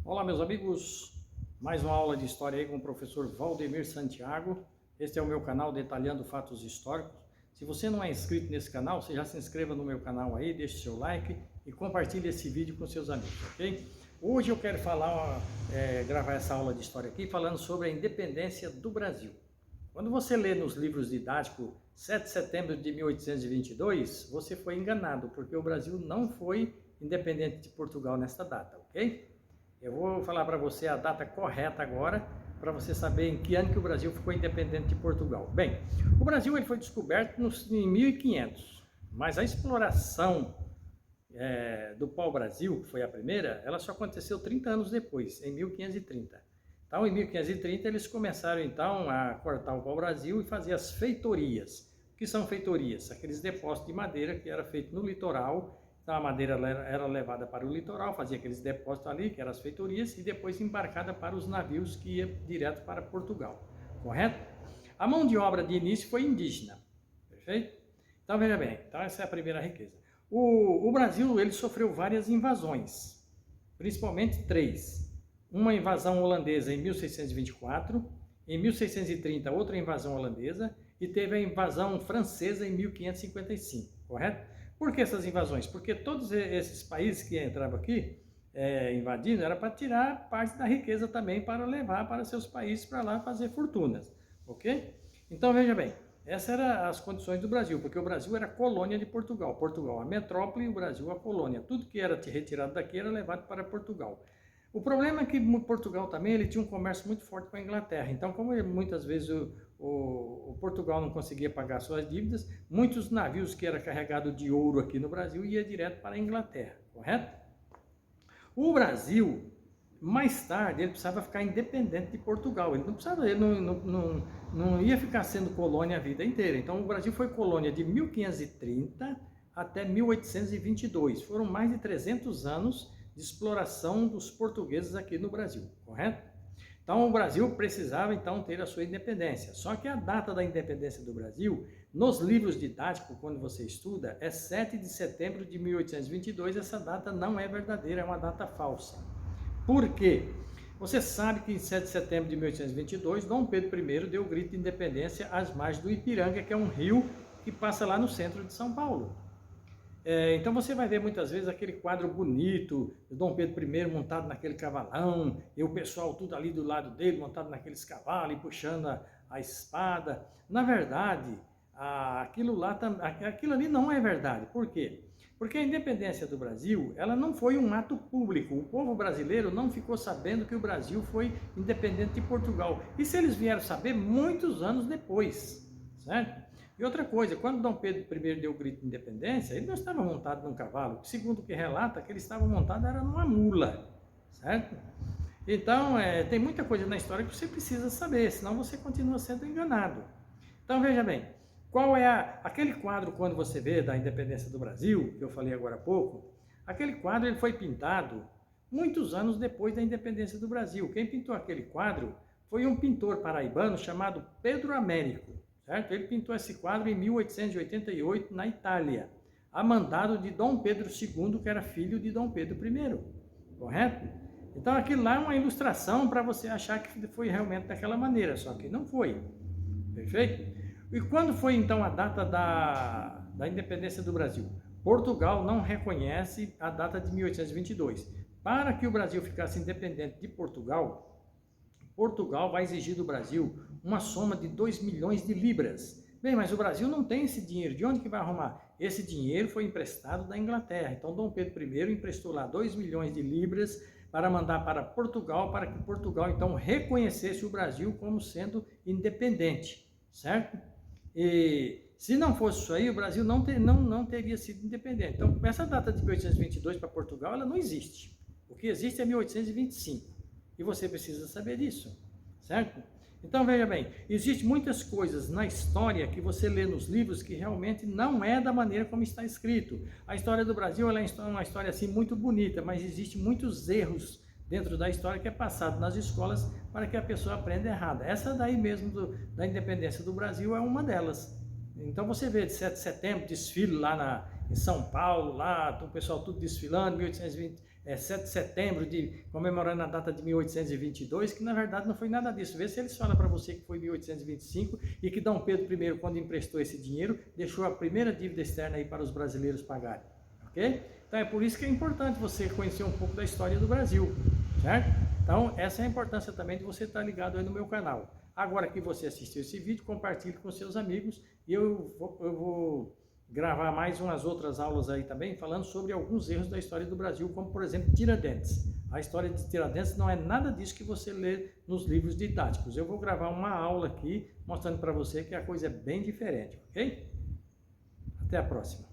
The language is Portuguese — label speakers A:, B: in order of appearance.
A: Olá, meus amigos, mais uma aula de história aí com o professor Valdemir Santiago. Este é o meu canal Detalhando Fatos Históricos. Se você não é inscrito nesse canal, você já se inscreva no meu canal aí, deixe seu like e compartilhe esse vídeo com seus amigos, ok? Hoje eu quero gravar essa aula de história aqui falando sobre a independência do Brasil. Quando você lê nos livros didáticos 7 de setembro de 1822, você foi enganado, porque o Brasil não foi independente de Portugal nesta data, ok? Eu vou falar para você a data correta agora, para você saber em que ano que o Brasil ficou independente de Portugal. Bem, o Brasil ele foi descoberto em 1500, mas a exploração do pau-brasil, que foi a primeira, ela só aconteceu 30 anos depois, em 1530. Então, em 1530, eles começaram então a cortar o pau-brasil e fazer as feitorias. O que são feitorias? Aqueles depósitos de madeira que era feito no litoral. Então a madeira era levada para o litoral, fazia aqueles depósitos ali, que eram as feitorias, e depois embarcada para os navios que iam direto para Portugal, correto? A mão de obra de início foi indígena, perfeito? Então veja bem, então essa é a primeira riqueza. O Brasil ele sofreu várias invasões, principalmente 3. Uma invasão holandesa em 1624, em 1630 outra invasão holandesa, e teve a invasão francesa em 1555, correto? Por que essas invasões? Porque todos esses países que entravam aqui, invadindo, era para tirar parte da riqueza também para levar para seus países para lá fazer fortunas, ok? Então veja bem, essas eram as condições do Brasil, porque o Brasil era colônia de Portugal. Portugal a metrópole e o Brasil a colônia. Tudo que era retirado daqui era levado para Portugal. O problema é que Portugal também ele tinha um comércio muito forte com a Inglaterra. Então, como muitas vezes o Portugal não conseguia pagar suas dívidas, muitos navios que eram carregados de ouro aqui no Brasil iam direto para a Inglaterra, correto? O Brasil, mais tarde, ele precisava ficar independente de Portugal. Ele não ia ficar sendo colônia a vida inteira. Então, o Brasil foi colônia de 1530 até 1822. Foram mais de 300 anos de exploração dos portugueses aqui no Brasil, correto? Então o Brasil precisava então ter a sua independência, só que a data da independência do Brasil, nos livros didáticos, quando você estuda, é 7 de setembro de 1822, essa data não é verdadeira, é uma data falsa. Por quê? Você sabe que em 7 de setembro de 1822, Dom Pedro I deu o grito de independência às margens do Ipiranga, que é um rio que passa lá no centro de São Paulo. Então você vai ver muitas vezes aquele quadro bonito, de Dom Pedro I montado naquele cavalão, e o pessoal tudo ali do lado dele, montado naqueles cavalos e puxando a espada. Na verdade, aquilo ali não é verdade. Por quê? Porque a independência do Brasil, ela não foi um ato público. O povo brasileiro não ficou sabendo que o Brasil foi independente de Portugal. Isso eles vieram saber muitos anos depois, certo? E outra coisa, quando Dom Pedro I deu o grito de independência, ele não estava montado num cavalo, segundo o que relata, que ele estava montado era numa mula, certo? Então, tem muita coisa na história que você precisa saber, senão você continua sendo enganado. Então, veja bem, qual é aquele quadro quando você vê da independência do Brasil, que eu falei agora há pouco, aquele quadro ele foi pintado muitos anos depois da independência do Brasil. Quem pintou aquele quadro foi um pintor paraibano chamado Pedro Américo. Certo? Ele pintou esse quadro em 1888 na Itália, a mandado de Dom Pedro II, que era filho de Dom Pedro I, correto? Então aquilo lá é uma ilustração para você achar que foi realmente daquela maneira, só que não foi, perfeito? E quando foi então a data da independência do Brasil? Portugal não reconhece a data de 1822. Para que o Brasil ficasse independente de Portugal vai exigir do Brasil uma soma de 2 milhões de libras. Bem, mas o Brasil não tem esse dinheiro. De onde que vai arrumar? Esse dinheiro foi emprestado da Inglaterra. Então, Dom Pedro I emprestou lá 2 milhões de libras para mandar para Portugal, para que Portugal, então, reconhecesse o Brasil como sendo independente, certo? E se não fosse isso aí, o Brasil não teria sido independente. Então, essa data de 1822 para Portugal, ela não existe. O que existe é 1825. E você precisa saber disso, certo? Então veja bem, existem muitas coisas na história que você lê nos livros que realmente não é da maneira como está escrito. A história do Brasil ela é uma história assim muito bonita, mas existem muitos erros dentro da história que é passado nas escolas para que a pessoa aprenda errado. Essa daí mesmo da independência do Brasil é uma delas. Então você vê de 7 de setembro, desfile lá em São Paulo, lá o pessoal tudo desfilando, 7 de setembro, comemorando a data de 1822, que na verdade não foi nada disso. Vê se eles falam para você que foi 1825 e que Dom Pedro I, quando emprestou esse dinheiro, deixou a primeira dívida externa aí para os brasileiros pagarem, ok? Então é por isso que é importante você conhecer um pouco da história do Brasil, certo? Então essa é a importância também de você estar ligado aí no meu canal. Agora que você assistiu esse vídeo, compartilhe com seus amigos e eu vou gravar mais umas outras aulas aí também, falando sobre alguns erros da história do Brasil, como por exemplo Tiradentes. A história de Tiradentes não é nada disso que você lê nos livros didáticos. Eu vou gravar uma aula aqui, mostrando para você que a coisa é bem diferente, ok? Até a próxima.